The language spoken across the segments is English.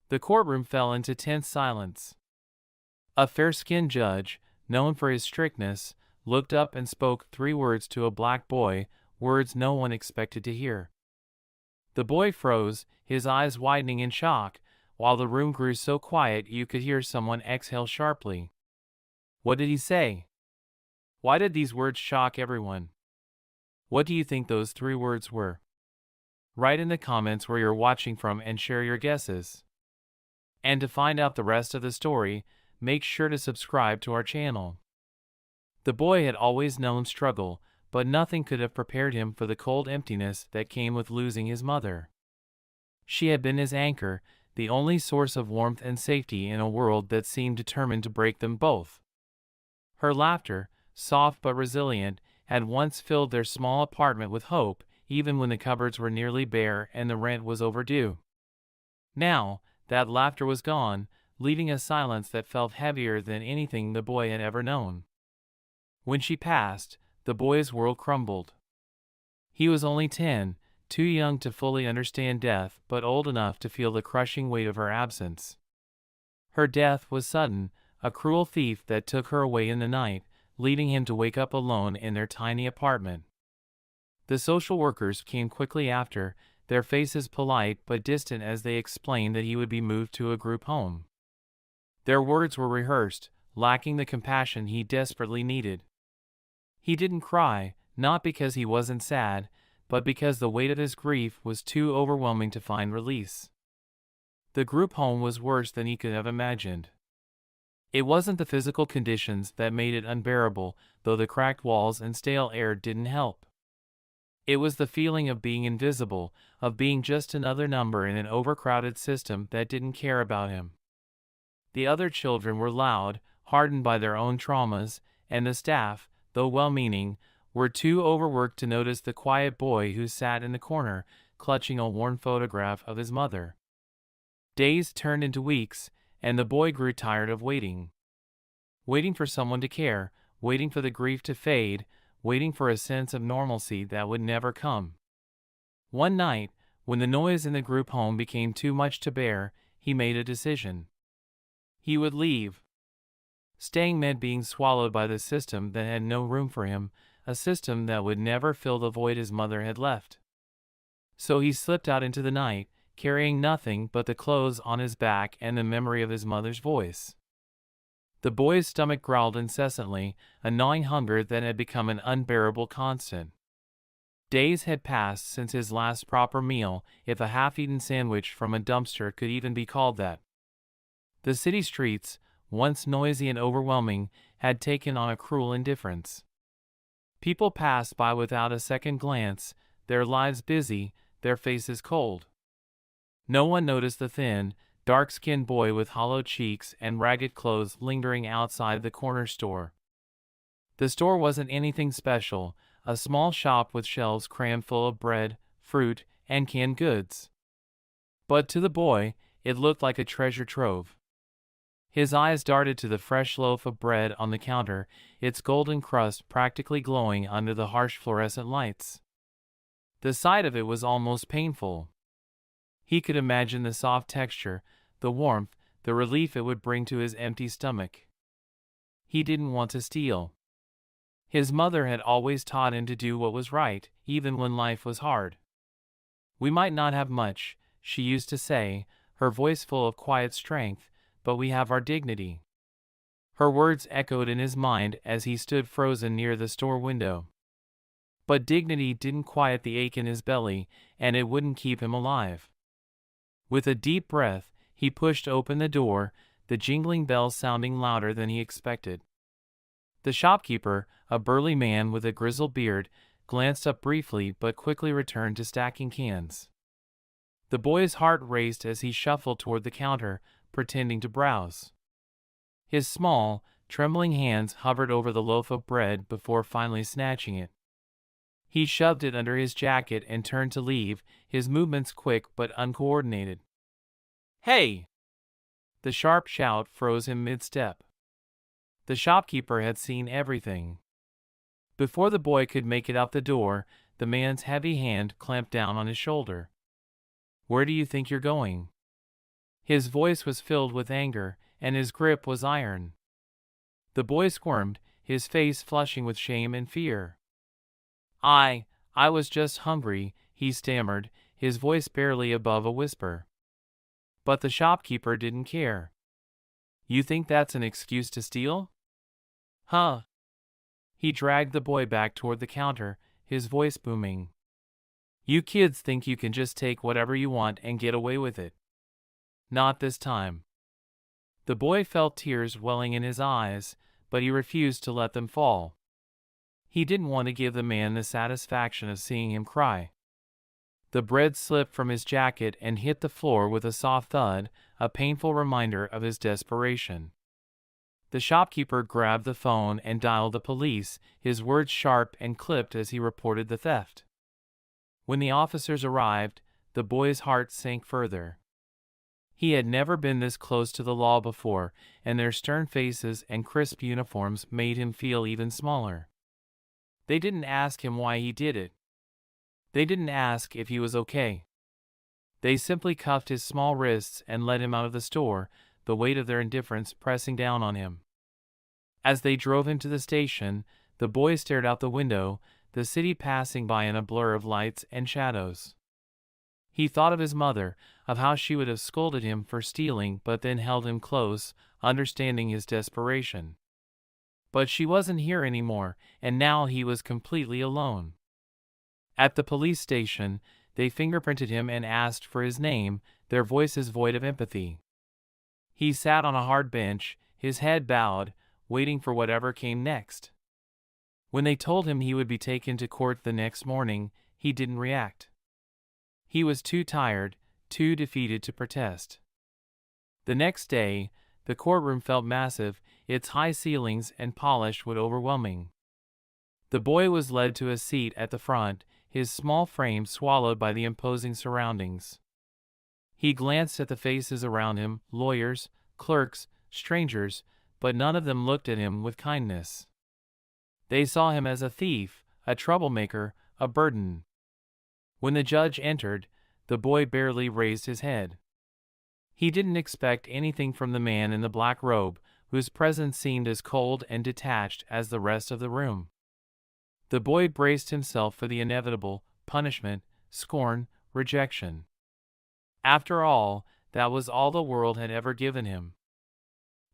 The courtroom fell into tense silence. A fair-skinned judge, known for his strictness, looked up and spoke 3 words to a black boy, words no one expected to hear. The boy froze, his eyes widening in shock, while the room grew so quiet you could hear someone exhale sharply. What did he say? Why did these words shock everyone? What do you think those 3 words were? Write in the comments where you're watching from and share your guesses. And to find out the rest of the story, make sure to subscribe to our channel. The boy had always known struggle, but nothing could have prepared him for the cold emptiness that came with losing his mother. She had been his anchor, the only source of warmth and safety in a world that seemed determined to break them both. Her laughter, soft but resilient, had once filled their small apartment with hope, even when the cupboards were nearly bare and the rent was overdue. Now, that laughter was gone, leaving a silence that felt heavier than anything the boy had ever known. When she passed, the boy's world crumbled. He was only 10, too young to fully understand death, but old enough to feel the crushing weight of her absence. Her death was sudden, a cruel thief that took her away in the night, leaving him to wake up alone in their tiny apartment. The social workers came quickly after, their faces polite but distant as they explained that he would be moved to a group home. Their words were rehearsed, lacking the compassion he desperately needed. He didn't cry, not because he wasn't sad, but because the weight of his grief was too overwhelming to find release. The group home was worse than he could have imagined. It wasn't the physical conditions that made it unbearable, though the cracked walls and stale air didn't help. It was the feeling of being invisible, of being just another number in an overcrowded system that didn't care about him. The other children were loud, hardened by their own traumas, and the staff, though well-meaning, were too overworked to notice the quiet boy who sat in the corner, clutching a worn photograph of his mother. Days turned into weeks, and the boy grew tired of waiting. Waiting for someone to care, waiting for the grief to fade, waiting for a sense of normalcy that would never come. One night, when the noise in the group home became too much to bear, he made a decision. He would leave. Staying meant being swallowed by the system that had no room for him, a system that would never fill the void his mother had left. So he slipped out into the night, carrying nothing but the clothes on his back and the memory of his mother's voice. The boy's stomach growled incessantly, a gnawing hunger that had become an unbearable constant. Days had passed since his last proper meal, if a half-eaten sandwich from a dumpster could even be called that. The city streets, once noisy and overwhelming, had taken on a cruel indifference. People passed by without a second glance, their lives busy, their faces cold. No one noticed the thin, dark-skinned boy with hollow cheeks and ragged clothes lingering outside the corner store. The store wasn't anything special, a small shop with shelves crammed full of bread, fruit, and canned goods. But to the boy, it looked like a treasure trove. His eyes darted to the fresh loaf of bread on the counter, its golden crust practically glowing under the harsh fluorescent lights. The sight of it was almost painful. He could imagine the soft texture, the warmth, the relief it would bring to his empty stomach. He didn't want to steal. His mother had always taught him to do what was right, even when life was hard. "We might not have much," she used to say, her voice full of quiet strength, "but we have our dignity." Her words echoed in his mind as he stood frozen near the store window. But dignity didn't quiet the ache in his belly, and it wouldn't keep him alive. With a deep breath, he pushed open the door, the jingling bells sounding louder than he expected. The shopkeeper, a burly man with a grizzled beard, glanced up briefly but quickly returned to stacking cans. The boy's heart raced as he shuffled toward the counter, pretending to browse. His small, trembling hands hovered over the loaf of bread before finally snatching it. He shoved it under his jacket and turned to leave, his movements quick but uncoordinated. "Hey!" The sharp shout froze him mid-step. The shopkeeper had seen everything. Before the boy could make it out the door, the man's heavy hand clamped down on his shoulder. "Where do you think you're going?" His voice was filled with anger, and his grip was iron. The boy squirmed, his face flushing with shame and fear. I was just hungry," he stammered, his voice barely above a whisper. But the shopkeeper didn't care. "You think that's an excuse to steal?" "Huh." He dragged the boy back toward the counter, his voice booming. "You kids think you can just take whatever you want and get away with it. Not this time." The boy felt tears welling in his eyes, but he refused to let them fall. He didn't want to give the man the satisfaction of seeing him cry. The bread slipped from his jacket and hit the floor with a soft thud, a painful reminder of his desperation. The shopkeeper grabbed the phone and dialed the police, his words sharp and clipped as he reported the theft. When the officers arrived, the boy's heart sank further. He had never been this close to the law before, and their stern faces and crisp uniforms made him feel even smaller. They didn't ask him why he did it. They didn't ask if he was okay. They simply cuffed his small wrists and led him out of the store, the weight of their indifference pressing down on him. As they drove him to the station, the boy stared out the window, the city passing by in a blur of lights and shadows. He thought of his mother, of how she would have scolded him for stealing but then held him close, understanding his desperation. But she wasn't here anymore, and now he was completely alone. At the police station, they fingerprinted him and asked for his name, their voices void of empathy. He sat on a hard bench, his head bowed, waiting for whatever came next. When they told him he would be taken to court the next morning, he didn't react. He was too tired, too defeated to protest. The next day, the courtroom felt massive, its high ceilings and polish wood overwhelming. The boy was led to a seat at the front, his small frame swallowed by the imposing surroundings. He glanced at the faces around him, lawyers, clerks, strangers, but none of them looked at him with kindness. They saw him as a thief, a troublemaker, a burden. When the judge entered, the boy barely raised his head. He didn't expect anything from the man in the black robe, whose presence seemed as cold and detached as the rest of the room. The boy braced himself for the inevitable punishment, scorn, rejection. After all, that was all the world had ever given him.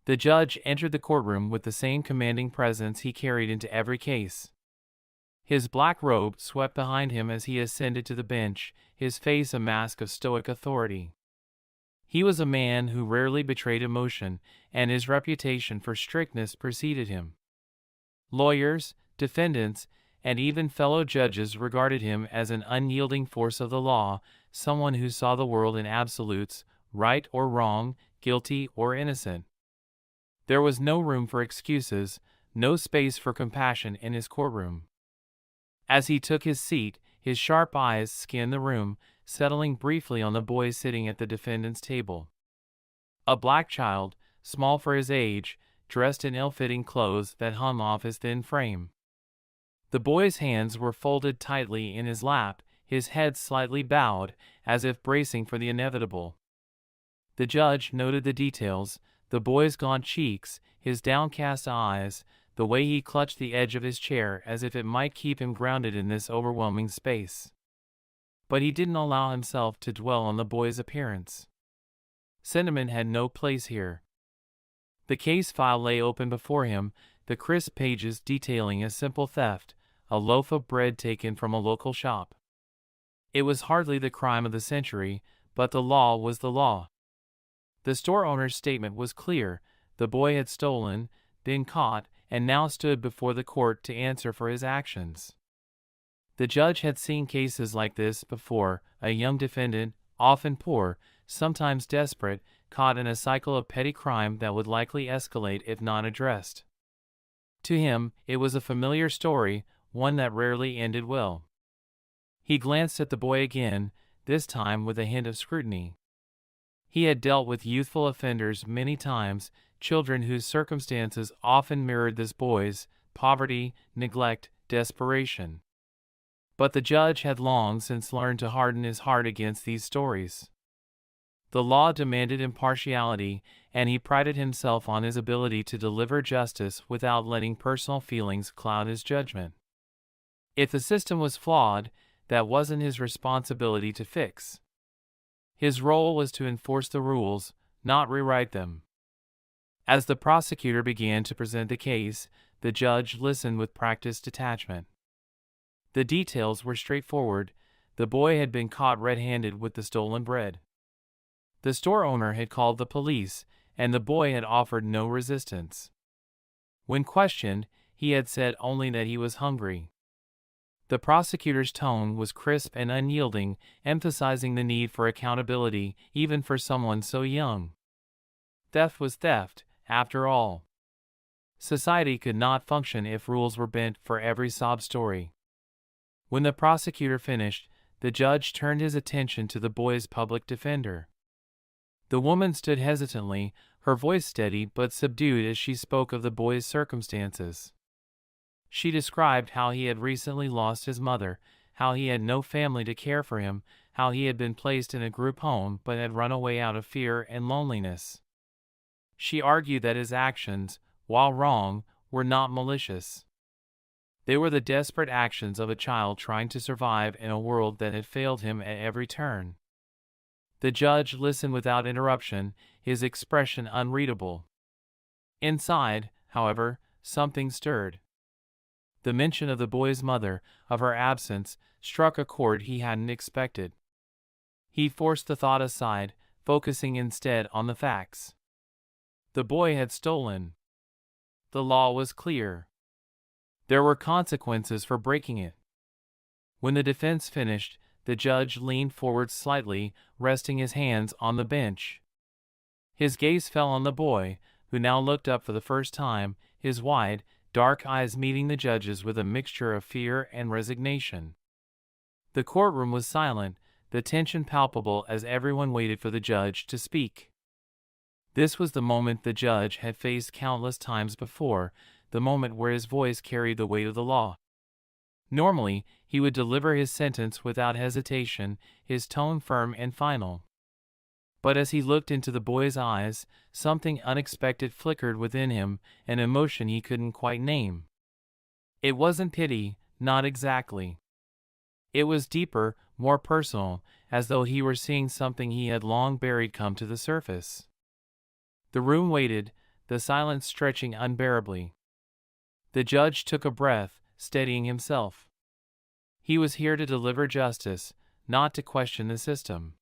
The judge entered the courtroom with the same commanding presence he carried into every case. His black robe swept behind him as he ascended to the bench, his face a mask of stoic authority. He was a man who rarely betrayed emotion, and his reputation for strictness preceded him. Lawyers, defendants, and even fellow judges regarded him as an unyielding force of the law, someone who saw the world in absolutes, right or wrong, guilty or innocent. There was no room for excuses, no space for compassion in his courtroom. As he took his seat, his sharp eyes scanned the room, settling briefly on the boy sitting at the defendant's table. A black child, small for his age, dressed in ill-fitting clothes that hung off his thin frame. The boy's hands were folded tightly in his lap, his head slightly bowed, as if bracing for the inevitable. The judge noted the details, the boy's gaunt cheeks, his downcast eyes, the way he clutched the edge of his chair as if it might keep him grounded in this overwhelming space. But he didn't allow himself to dwell on the boy's appearance. Sentiment had no place here. The case file lay open before him, the crisp pages detailing a simple theft, a loaf of bread taken from a local shop. It was hardly the crime of the century, but the law was the law. The store owner's statement was clear: the boy had stolen, been caught, and now stood before the court to answer for his actions. The judge had seen cases like this before: a young defendant, often poor, sometimes desperate, caught in a cycle of petty crime that would likely escalate if not addressed. To him, it was a familiar story, one that rarely ended well. He glanced at the boy again, this time with a hint of scrutiny. He had dealt with youthful offenders many times, children whose circumstances often mirrored this boy's: poverty, neglect, desperation. But the judge had long since learned to harden his heart against these stories. The law demanded impartiality, and he prided himself on his ability to deliver justice without letting personal feelings cloud his judgment. If the system was flawed, that wasn't his responsibility to fix. His role was to enforce the rules, not rewrite them. As the prosecutor began to present the case, the judge listened with practiced detachment. The details were straightforward. The boy had been caught red-handed with the stolen bread. The store owner had called the police, and the boy had offered no resistance. When questioned, he had said only that he was hungry. The prosecutor's tone was crisp and unyielding, emphasizing the need for accountability, even for someone so young. Theft was theft, after all. Society could not function if rules were bent for every sob story. When the prosecutor finished, the judge turned his attention to the boy's public defender. The woman stood hesitantly, her voice steady but subdued as she spoke of the boy's circumstances. She described how he had recently lost his mother, how he had no family to care for him, how he had been placed in a group home but had run away out of fear and loneliness. She argued that his actions, while wrong, were not malicious. They were the desperate actions of a child trying to survive in a world that had failed him at every turn. The judge listened without interruption, his expression unreadable. Inside, however, something stirred. The mention of the boy's mother, of her absence, struck a chord he hadn't expected. He forced the thought aside, focusing instead on the facts. The boy had stolen. The law was clear. There were consequences for breaking it. When the defense finished, the judge leaned forward slightly, resting his hands on the bench. His gaze fell on the boy, who now looked up for the first time, his wide, dark eyes meeting the judge's with a mixture of fear and resignation. The courtroom was silent, the tension palpable as everyone waited for the judge to speak. This was the moment the judge had faced countless times before, the moment where his voice carried the weight of the law. Normally, he would deliver his sentence without hesitation, his tone firm and final. But as he looked into the boy's eyes, something unexpected flickered within him, an emotion he couldn't quite name. It wasn't pity, not exactly. It was deeper, more personal, as though he were seeing something he had long buried come to the surface. The room waited, the silence stretching unbearably. The judge took a breath, steadying himself. He was here to deliver justice, not to question the system.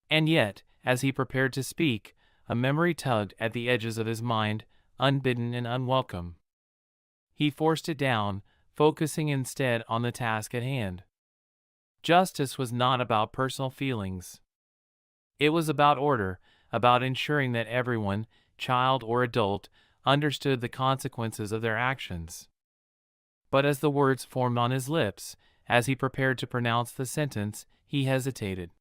And yet, as he prepared to speak, a memory tugged at the edges of his mind, unbidden and unwelcome. He forced it down, focusing instead on the task at hand. Justice was not about personal feelings. It was about order, about ensuring that everyone, child or adult, understood the consequences of their actions. But as the words formed on his lips, as he prepared to pronounce the sentence, he hesitated.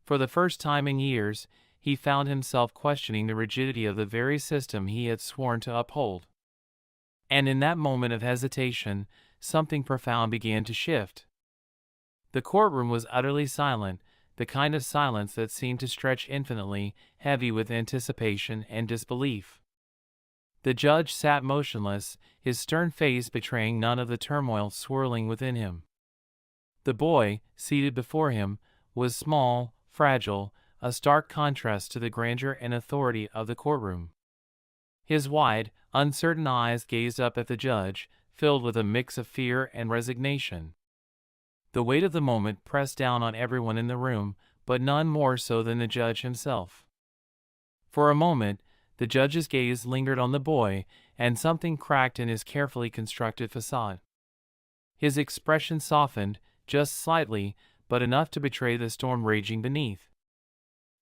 For the first time in years, he found himself questioning the rigidity of the very system he had sworn to uphold. And in that moment of hesitation, something profound began to shift. The courtroom was utterly silent, the kind of silence that seemed to stretch infinitely, heavy with anticipation and disbelief. The judge sat motionless, his stern face betraying none of the turmoil swirling within him. The boy, seated before him, was small, fragile, a stark contrast to the grandeur and authority of the courtroom. His wide, uncertain eyes gazed up at the judge, filled with a mix of fear and resignation. The weight of the moment pressed down on everyone in the room, but none more so than the judge himself. For a moment, the judge's gaze lingered on the boy, and something cracked in his carefully constructed facade. His expression softened, just slightly, but enough to betray the storm raging beneath.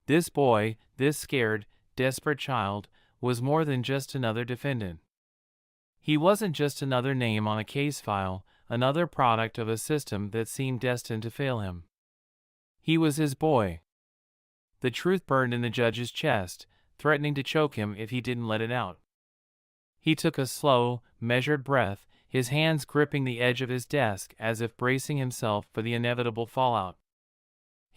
This boy, this scared, desperate child, was more than just another defendant. He wasn't just another name on a case file, another product of a system that seemed destined to fail him. He was his boy. The truth burned in the judge's chest, threatening to choke him if he didn't let it out. He took a slow, measured breath, his hands gripping the edge of his desk as if bracing himself for the inevitable fallout.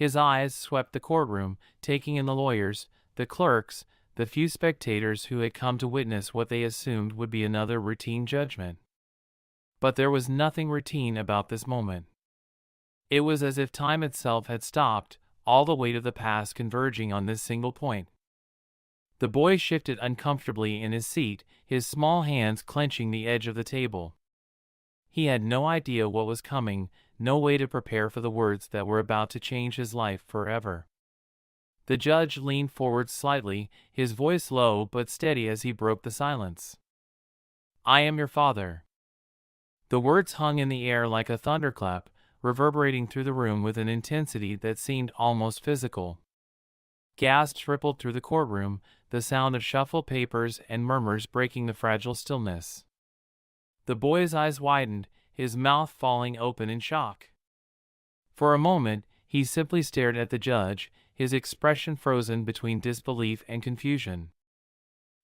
His eyes swept the courtroom, taking in the lawyers, the clerks, the few spectators who had come to witness what they assumed would be another routine judgment. But there was nothing routine about this moment. It was as if time itself had stopped, all the weight of the past converging on this single point. The boy shifted uncomfortably in his seat, his small hands clenching the edge of the table. He had no idea what was coming, no way to prepare for the words that were about to change his life forever. The judge leaned forward slightly, his voice low but steady as he broke the silence. "I am your father." The words hung in the air like a thunderclap, reverberating through the room with an intensity that seemed almost physical. Gasps rippled through the courtroom, the sound of shuffled papers and murmurs breaking the fragile stillness. The boy's eyes widened, his mouth falling open in shock. For a moment, he simply stared at the judge, his expression frozen between disbelief and confusion.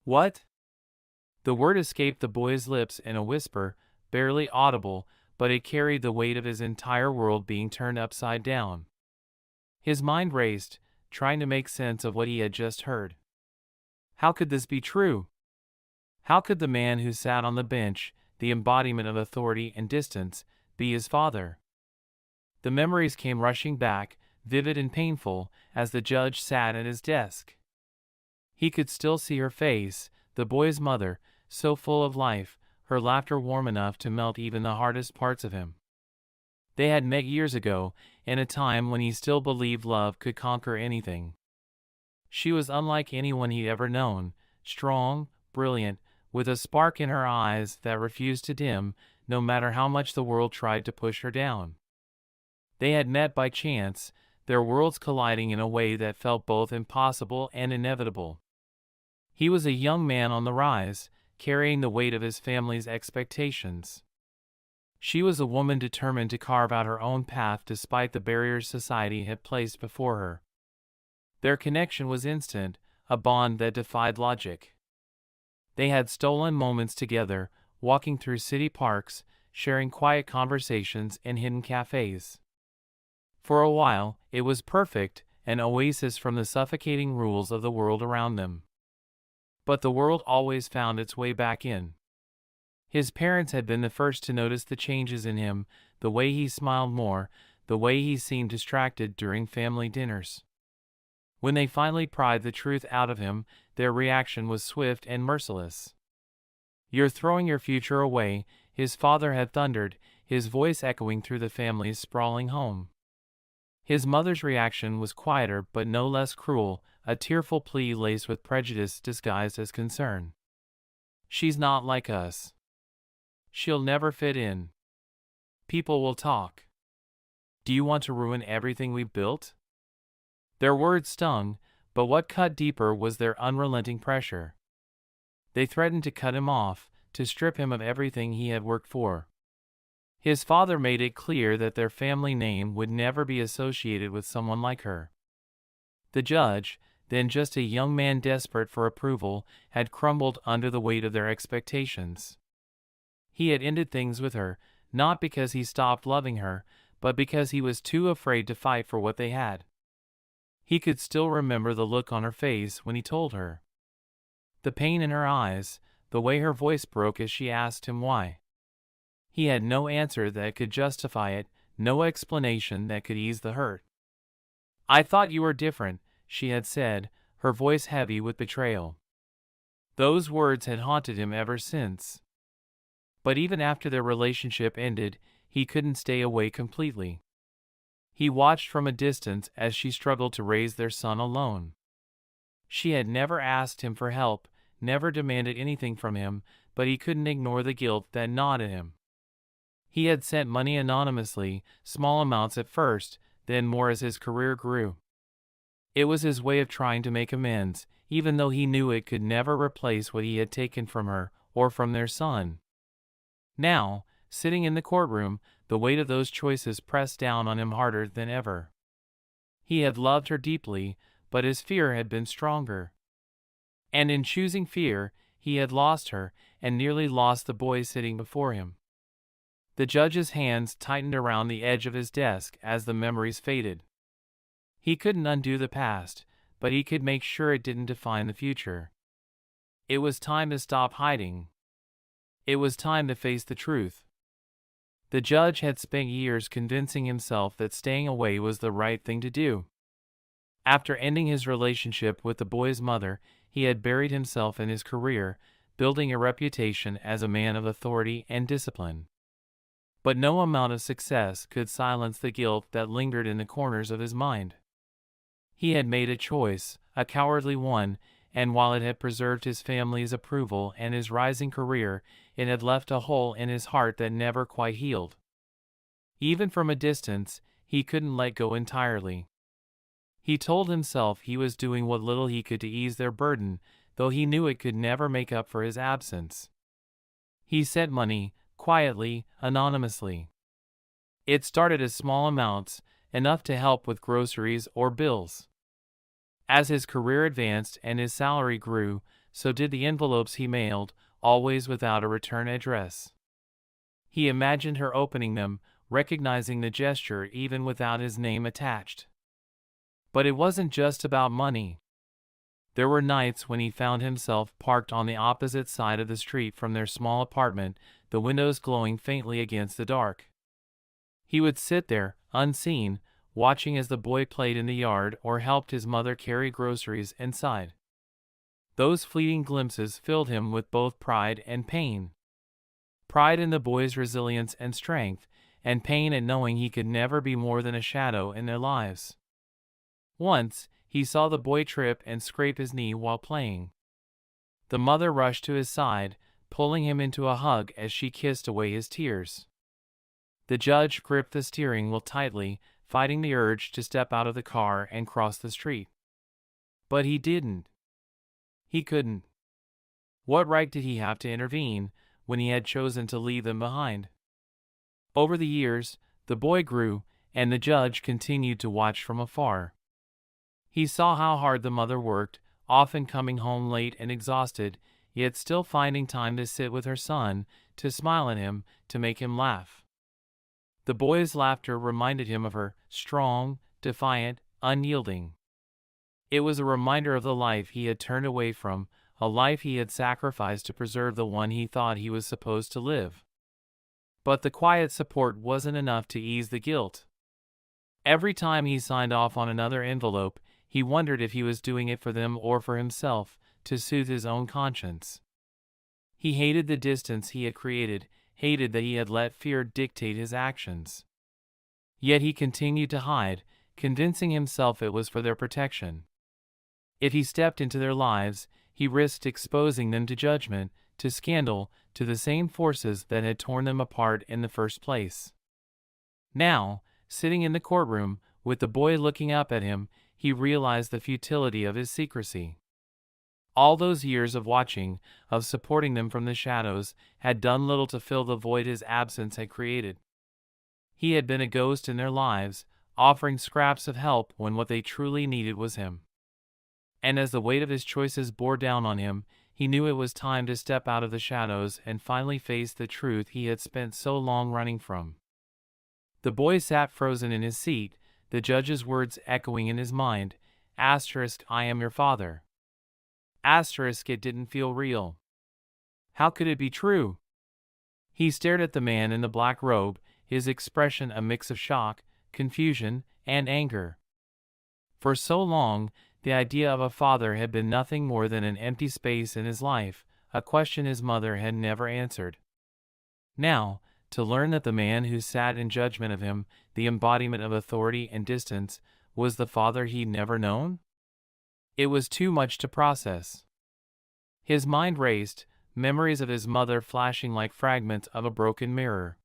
"What?" The word escaped the boy's lips in a whisper, barely audible, but it carried the weight of his entire world being turned upside down. His mind raced, trying to make sense of what he had just heard. How could this be true? How could the man who sat on the bench, the embodiment of authority and distance, be his father? The memories came rushing back, vivid and painful, as the judge sat at his desk. He could still see her face, the boy's mother, so full of life, her laughter warm enough to melt even the hardest parts of him. They had met years ago, in a time when he still believed love could conquer anything. She was unlike anyone he'd ever known, strong, brilliant, with a spark in her eyes that refused to dim, no matter how much the world tried to push her down. They had met by chance, their worlds colliding in a way that felt both impossible and inevitable. He was a young man on the rise, carrying the weight of his family's expectations. She was a woman determined to carve out her own path despite the barriers society had placed before her. Their connection was instant, a bond that defied logic. They had stolen moments together, walking through city parks, sharing quiet conversations in hidden cafes. For a while, it was perfect, an oasis from the suffocating rules of the world around them. But the world always found its way back in. His parents had been the first to notice the changes in him, the way he smiled more, the way he seemed distracted during family dinners. When they finally pried the truth out of him, their reaction was swift and merciless. "You're throwing your future away," his father had thundered, his voice echoing through the family's sprawling home. His mother's reaction was quieter but no less cruel, a tearful plea laced with prejudice disguised as concern. "She's not like us. She'll never fit in. People will talk. Do you want to ruin everything we've built?" Their words stung, but what cut deeper was their unrelenting pressure. They threatened to cut him off, to strip him of everything he had worked for. His father made it clear that their family name would never be associated with someone like her. The judge, then just a young man desperate for approval, had crumbled under the weight of their expectations. He had ended things with her, not because he stopped loving her, but because he was too afraid to fight for what they had. He could still remember the look on her face when he told her. The pain in her eyes, the way her voice broke as she asked him why. He had no answer that could justify it, no explanation that could ease the hurt. "I thought you were different," she had said, her voice heavy with betrayal. Those words had haunted him ever since. But even after their relationship ended, he couldn't stay away completely. He watched from a distance as she struggled to raise their son alone. She had never asked him for help, never demanded anything from him, but he couldn't ignore the guilt that gnawed at him. He had sent money anonymously, small amounts at first, then more as his career grew. It was his way of trying to make amends, even though he knew it could never replace what he had taken from her, or from their son. Now, sitting in the courtroom, the weight of those choices pressed down on him harder than ever. He had loved her deeply, but his fear had been stronger. And in choosing fear, he had lost her, and nearly lost the boy sitting before him. The judge's hands tightened around the edge of his desk as the memories faded. He couldn't undo the past, but he could make sure it didn't define the future. It was time to stop hiding. It was time to face the truth. The judge had spent years convincing himself that staying away was the right thing to do. After ending his relationship with the boy's mother, he had buried himself in his career, building a reputation as a man of authority and discipline. But no amount of success could silence the guilt that lingered in the corners of his mind. He had made a choice, a cowardly one, and while it had preserved his family's approval and his rising career, it had left a hole in his heart that never quite healed. Even from a distance, he couldn't let go entirely. He told himself he was doing what little he could to ease their burden, though he knew it could never make up for his absence. He sent money, quietly, anonymously. It started as small amounts, enough to help with groceries or bills. As his career advanced and his salary grew, so did the envelopes he mailed, always without a return address. He imagined her opening them, recognizing the gesture even without his name attached. But it wasn't just about money. There were nights when he found himself parked on the opposite side of the street from their small apartment, the windows glowing faintly against the dark. He would sit there, unseen, watching as the boy played in the yard or helped his mother carry groceries inside. Those fleeting glimpses filled him with both pride and pain. Pride in the boy's resilience and strength, and pain at knowing he could never be more than a shadow in their lives. Once, he saw the boy trip and scrape his knee while playing. The mother rushed to his side, pulling him into a hug as she kissed away his tears. The judge gripped the steering wheel tightly, fighting the urge to step out of the car and cross the street. But he didn't. He couldn't. What right did he have to intervene when he had chosen to leave them behind? Over the years, the boy grew, and the judge continued to watch from afar. He saw how hard the mother worked, often coming home late and exhausted, yet still finding time to sit with her son, to smile at him, to make him laugh. The boy's laughter reminded him of her, strong, defiant, unyielding. It was a reminder of the life he had turned away from, a life he had sacrificed to preserve the one he thought he was supposed to live. But the quiet support wasn't enough to ease the guilt. Every time he signed off on another envelope, he wondered if he was doing it for them or for himself, to soothe his own conscience. He hated the distance he had created, hated that he had let fear dictate his actions. Yet he continued to hide, convincing himself it was for their protection. If he stepped into their lives, he risked exposing them to judgment, to scandal, to the same forces that had torn them apart in the first place. Now, sitting in the courtroom, with the boy looking up at him, he realized the futility of his secrecy. All those years of watching, of supporting them from the shadows, had done little to fill the void his absence had created. He had been a ghost in their lives, offering scraps of help when what they truly needed was him. And as the weight of his choices bore down on him, he knew it was time to step out of the shadows and finally face the truth he had spent so long running from. The boy sat frozen in his seat, the judge's words echoing in his mind, "I am your father." It didn't feel real. How could it be true? He stared at the man in the black robe, his expression a mix of shock, confusion, and anger. For so long, the idea of a father had been nothing more than an empty space in his life, a question his mother had never answered. Now, to learn that the man who sat in judgment of him, the embodiment of authority and distance, was the father he'd never known? It was too much to process. His mind raced, memories of his mother flashing like fragments of a broken mirror.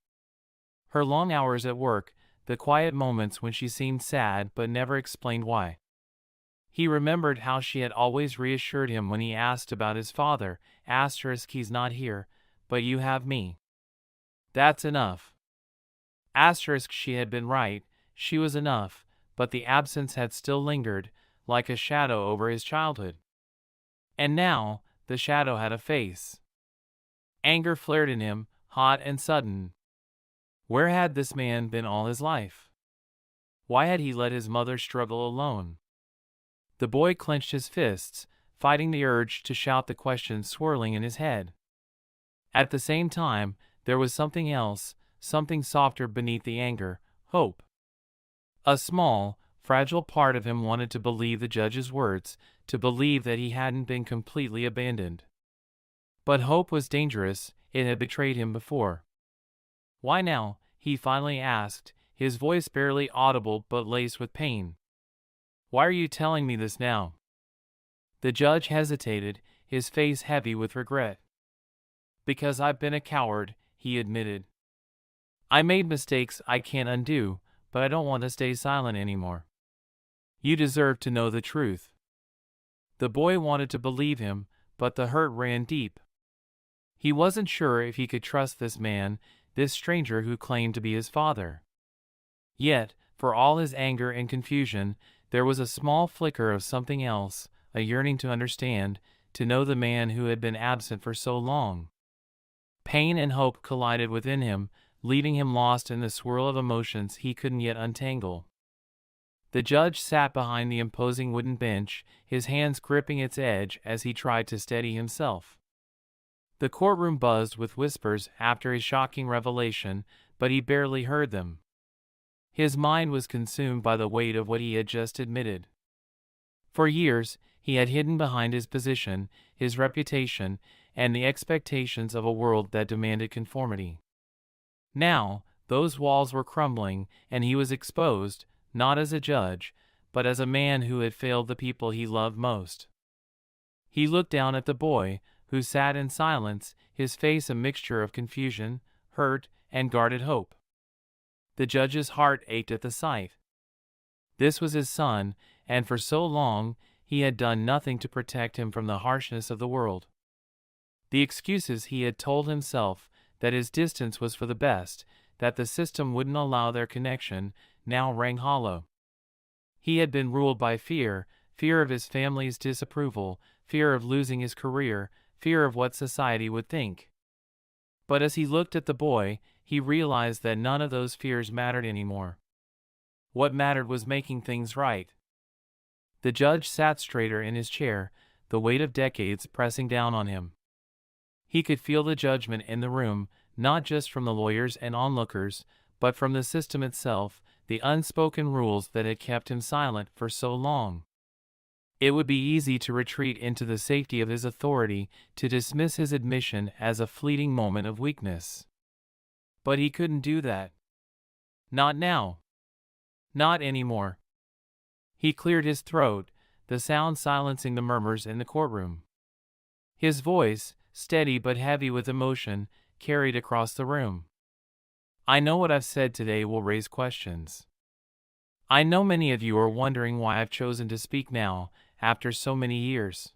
Her long hours at work, the quiet moments when she seemed sad but never explained why. He remembered how she had always reassured him when he asked about his father, "He's not here, but you have me. That's enough." She had been right, she was enough, but the absence had still lingered, like a shadow over his childhood. And now, the shadow had a face. Anger flared in him, hot and sudden. Where had this man been all his life? Why had he let his mother struggle alone? The boy clenched his fists, fighting the urge to shout the questions swirling in his head. At the same time, there was something else, something softer beneath the anger: hope. A small, fragile part of him wanted to believe the judge's words, to believe that he hadn't been completely abandoned. But hope was dangerous, it had betrayed him before. "Why now?" he finally asked, his voice barely audible but laced with pain. "Why are you telling me this now?" The judge hesitated, his face heavy with regret. "Because I've been a coward," he admitted. "I made mistakes I can't undo, but I don't want to stay silent anymore. You deserve to know the truth." The boy wanted to believe him, but the hurt ran deep. He wasn't sure if he could trust this man, this stranger who claimed to be his father. Yet, for all his anger and confusion, there was a small flicker of something else, a yearning to understand, to know the man who had been absent for so long. Pain and hope collided within him, leaving him lost in the swirl of emotions he couldn't yet untangle. The judge sat behind the imposing wooden bench, his hands gripping its edge as he tried to steady himself. The courtroom buzzed with whispers after his shocking revelation, but he barely heard them. His mind was consumed by the weight of what he had just admitted. For years, he had hidden behind his position, his reputation, and the expectations of a world that demanded conformity. Now, those walls were crumbling, and he was exposed, not as a judge, but as a man who had failed the people he loved most. He looked down at the boy, who sat in silence, his face a mixture of confusion, hurt, and guarded hope. The judge's heart ached at the sight. This was his son, and for so long, he had done nothing to protect him from the harshness of the world. The excuses he had told himself, that his distance was for the best, that the system wouldn't allow their connection, now rang hollow. He had been ruled by fear, fear of his family's disapproval, fear of losing his career, fear of what society would think. But as he looked at the boy, he realized that none of those fears mattered anymore. What mattered was making things right. The judge sat straighter in his chair, the weight of decades pressing down on him. He could feel the judgment in the room, not just from the lawyers and onlookers, but from the system itself, the unspoken rules that had kept him silent for so long. It would be easy to retreat into the safety of his authority, to dismiss his admission as a fleeting moment of weakness. But he couldn't do that. Not now. Not anymore. He cleared his throat, the sound silencing the murmurs in the courtroom. His voice, steady but heavy with emotion, carried across the room. "I know what I've said today will raise questions. I know many of you are wondering why I've chosen to speak now, after so many years.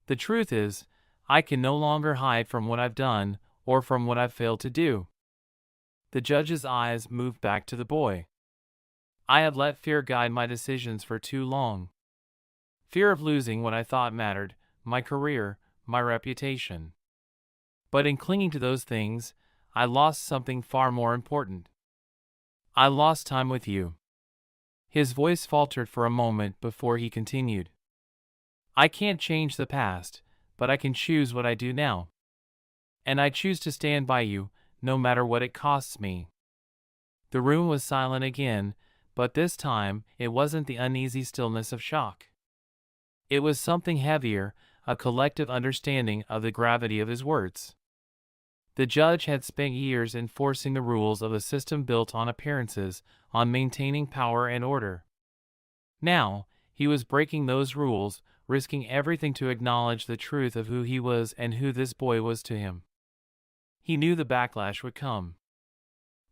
The truth is, I can no longer hide from what I've done, or from what I've failed to do." The judge's eyes moved back to the boy. "I have let fear guide my decisions for too long. Fear of losing what I thought mattered, my career, my reputation. But in clinging to those things, I lost something far more important. I lost time with you." His voice faltered for a moment before he continued. "I can't change the past, but I can choose what I do now. And I choose to stand by you, no matter what it costs me." The room was silent again, but this time it wasn't the uneasy stillness of shock. It was something heavier, a collective understanding of the gravity of his words. The judge had spent years enforcing the rules of a system built on appearances, on maintaining power and order. Now, he was breaking those rules, risking everything to acknowledge the truth of who he was and who this boy was to him. He knew the backlash would come.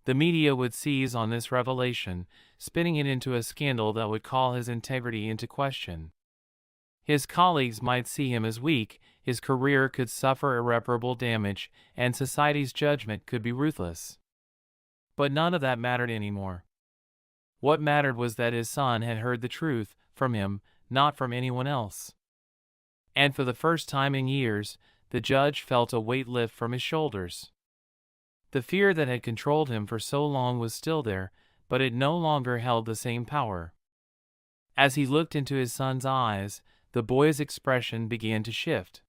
The media would seize on this revelation, spinning it into a scandal that would call his integrity into question. His colleagues might see him as weak, his career could suffer irreparable damage, and society's judgment could be ruthless. But none of that mattered anymore. What mattered was that his son had heard the truth, from him, not from anyone else. And for the first time in years, the judge felt a weight lift from his shoulders. The fear that had controlled him for so long was still there, but it no longer held the same power. As he looked into his son's eyes, the boy's expression began to shift.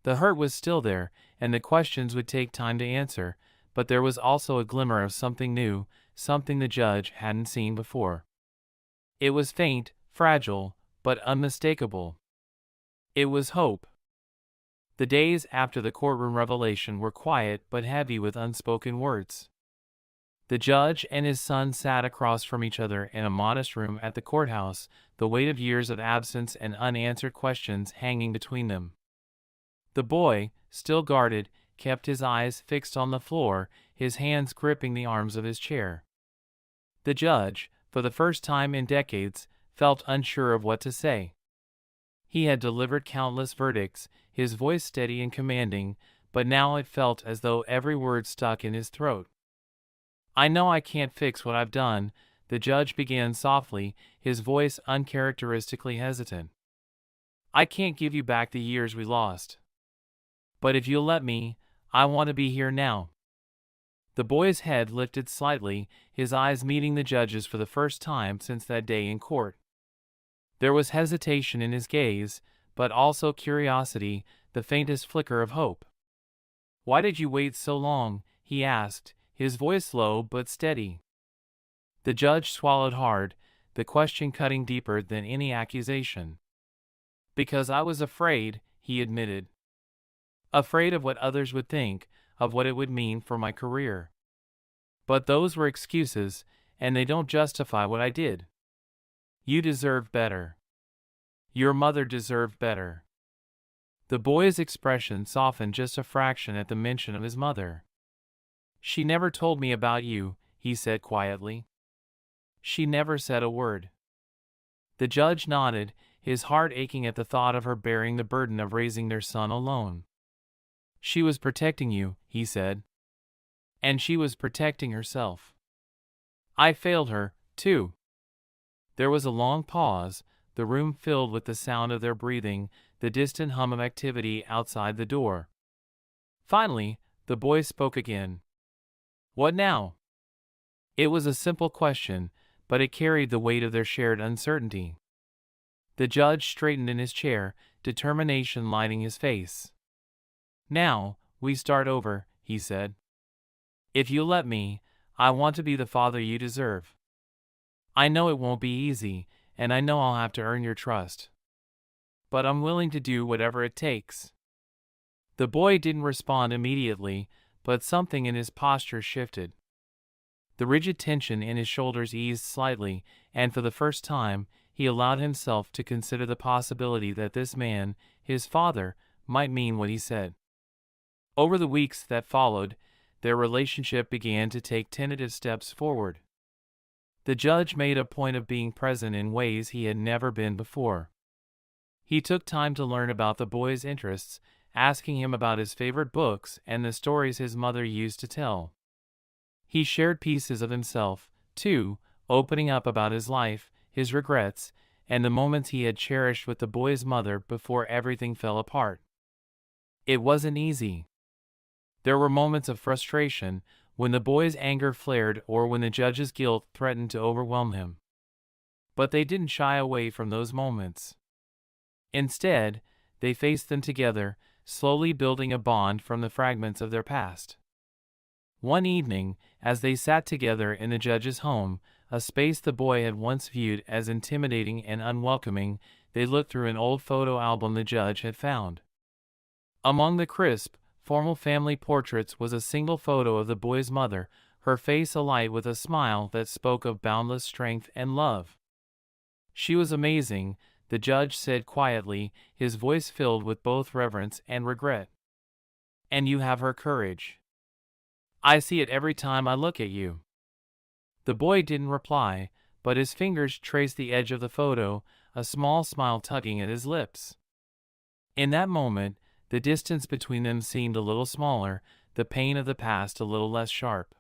The hurt was still there, and the questions would take time to answer, but there was also a glimmer of something new, something the judge hadn't seen before. It was faint, fragile, but unmistakable. It was hope. The days after the courtroom revelation were quiet but heavy with unspoken words. The judge and his son sat across from each other in a modest room at the courthouse, the weight of years of absence and unanswered questions hanging between them. The boy, still guarded, kept his eyes fixed on the floor, his hands gripping the arms of his chair. The judge, for the first time in decades, felt unsure of what to say. He had delivered countless verdicts, his voice steady and commanding, but now it felt as though every word stuck in his throat. "I know I can't fix what I've done," the judge began softly, his voice uncharacteristically hesitant. "I can't give you back the years we lost. But if you'll let me, I want to be here now." The boy's head lifted slightly, his eyes meeting the judge's for the first time since that day in court. There was hesitation in his gaze, but also curiosity, the faintest flicker of hope. "Why did you wait so long?" he asked, his voice low but steady. The judge swallowed hard, the question cutting deeper than any accusation. "Because I was afraid," he admitted. "Afraid of what others would think, of what it would mean for my career. But those were excuses, and they don't justify what I did. You deserved better. Your mother deserved better." The boy's expression softened just a fraction at the mention of his mother. "She never told me about you," he said quietly. "She never said a word." The judge nodded, his heart aching at the thought of her bearing the burden of raising their son alone. "She was protecting you," he said. "And she was protecting herself. I failed her, too." There was a long pause, the room filled with the sound of their breathing, the distant hum of activity outside the door. Finally, the boy spoke again. "What now?" It was a simple question, but it carried the weight of their shared uncertainty. The judge straightened in his chair, determination lighting his face. "Now, we start over," he said. "If you'll let me, I want to be the father you deserve. I know it won't be easy, and I know I'll have to earn your trust. But I'm willing to do whatever it takes." The boy didn't respond immediately, but something in his posture shifted. The rigid tension in his shoulders eased slightly, and for the first time, he allowed himself to consider the possibility that this man, his father, might mean what he said. Over the weeks that followed, their relationship began to take tentative steps forward. The judge made a point of being present in ways he had never been before. He took time to learn about the boy's interests, asking him about his favorite books and the stories his mother used to tell. He shared pieces of himself, too, opening up about his life, his regrets, and the moments he had cherished with the boy's mother before everything fell apart. It wasn't easy. There were moments of frustration, when the boy's anger flared or when the judge's guilt threatened to overwhelm him. But they didn't shy away from those moments. Instead, they faced them together, slowly building a bond from the fragments of their past. One evening, as they sat together in the judge's home, a space the boy had once viewed as intimidating and unwelcoming, they looked through an old photo album the judge had found. Among the crisp, formal family portraits was a single photo of the boy's mother, her face alight with a smile that spoke of boundless strength and love. "She was amazing," the judge said quietly, his voice filled with both reverence and regret. "And you have her courage. I see it every time I look at you." The boy didn't reply, but his fingers traced the edge of the photo, a small smile tugging at his lips. In that moment, the distance between them seemed a little smaller, the pain of the past a little less sharp.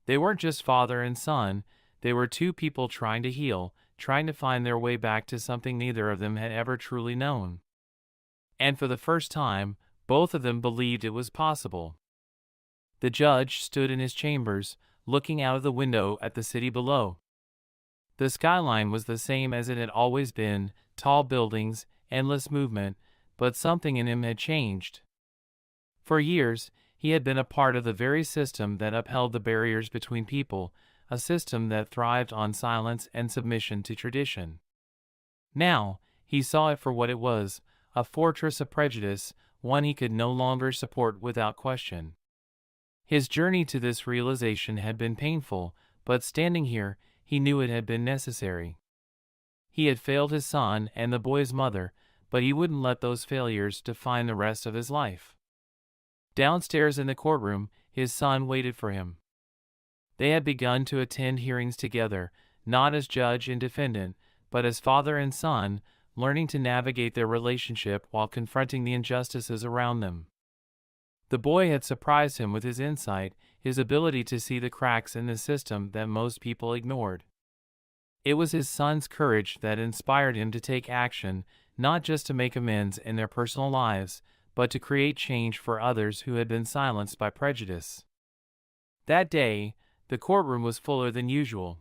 They weren't just father and son, they were two people trying to heal, trying to find their way back to something neither of them had ever truly known. And for the first time, both of them believed it was possible. The judge stood in his chambers, looking out of the window at the city below. The skyline was the same as it had always been, tall buildings, endless movement, but something in him had changed. For years, he had been a part of the very system that upheld the barriers between people, a system that thrived on silence and submission to tradition. Now, he saw it for what it was, a fortress of prejudice, one he could no longer support without question. His journey to this realization had been painful, but standing here, he knew it had been necessary. He had failed his son and the boy's mother, but he wouldn't let those failures define the rest of his life. Downstairs in the courtroom, his son waited for him. They had begun to attend hearings together, not as judge and defendant, but as father and son, learning to navigate their relationship while confronting the injustices around them. The boy had surprised him with his insight, his ability to see the cracks in the system that most people ignored. It was his son's courage that inspired him to take action, not just to make amends in their personal lives, but to create change for others who had been silenced by prejudice. That day, the courtroom was fuller than usual.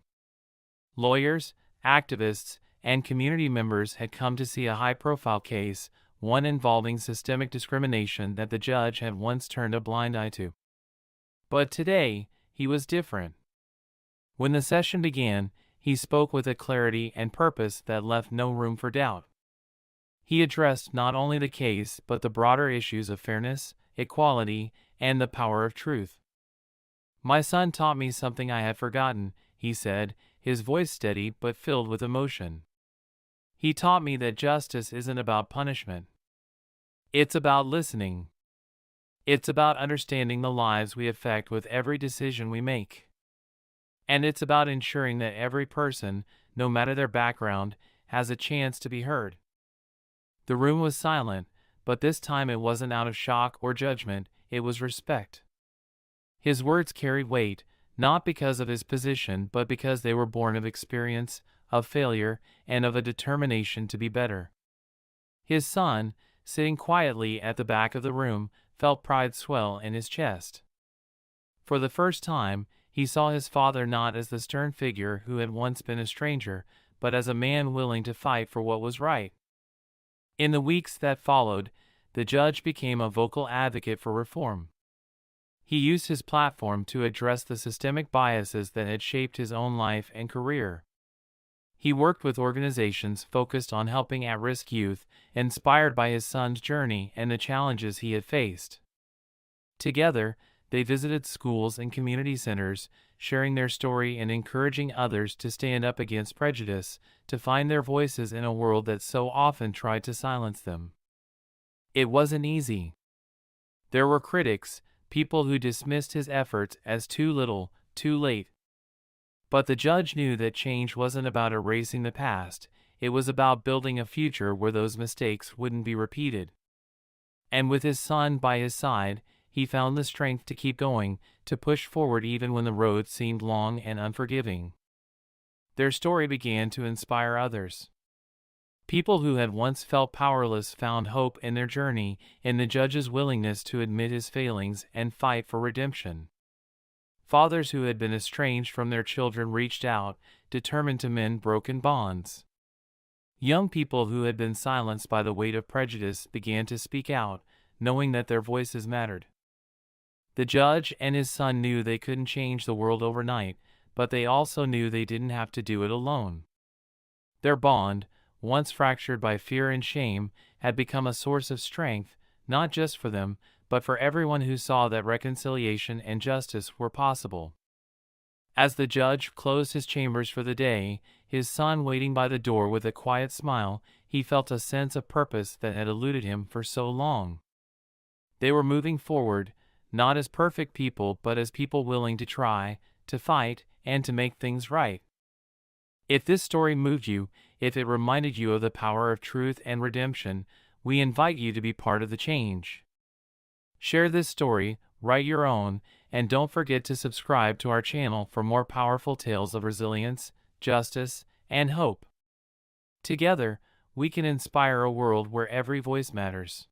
Lawyers, activists, and community members had come to see a high-profile case, one involving systemic discrimination that the judge had once turned a blind eye to. But today, he was different. When the session began, he spoke with a clarity and purpose that left no room for doubt. He addressed not only the case but the broader issues of fairness, equality, and the power of truth. "My son taught me something I had forgotten," he said, his voice steady but filled with emotion. "He taught me that justice isn't about punishment. It's about listening. It's about understanding the lives we affect with every decision we make. And it's about ensuring that every person, no matter their background, has a chance to be heard." The room was silent, but this time it wasn't out of shock or judgment, it was respect. His words carried weight, not because of his position but because they were born of experience, of failure, and of a determination to be better. His son, sitting quietly at the back of the room, felt pride swell in his chest. For the first time, he saw his father not as the stern figure who had once been a stranger, but as a man willing to fight for what was right. In the weeks that followed, the judge became a vocal advocate for reform. He used his platform to address the systemic biases that had shaped his own life and career. He worked with organizations focused on helping at-risk youth, inspired by his son's journey and the challenges he had faced. Together, they visited schools and community centers, sharing their story and encouraging others to stand up against prejudice, to find their voices in a world that so often tried to silence them. It wasn't easy. There were critics, people who dismissed his efforts as too little, too late. But the judge knew that change wasn't about erasing the past, it was about building a future where those mistakes wouldn't be repeated. And with his son by his side, he found the strength to keep going, to push forward even when the road seemed long and unforgiving. Their story began to inspire others. People who had once felt powerless found hope in their journey, in the judge's willingness to admit his failings and fight for redemption. Fathers who had been estranged from their children reached out, determined to mend broken bonds. Young people who had been silenced by the weight of prejudice began to speak out, knowing that their voices mattered. The judge and his son knew they couldn't change the world overnight, but they also knew they didn't have to do it alone. Their bond, once fractured by fear and shame, had become a source of strength, not just for them, but for everyone who saw that reconciliation and justice were possible. As the judge closed his chambers for the day, his son waiting by the door with a quiet smile, he felt a sense of purpose that had eluded him for so long. They were moving forward, not as perfect people but as people willing to try, to fight, and to make things right. If this story moved you, if it reminded you of the power of truth and redemption, we invite you to be part of the change. Share this story, write your own, and don't forget to subscribe to our channel for more powerful tales of resilience, justice, and hope. Together, we can inspire a world where every voice matters.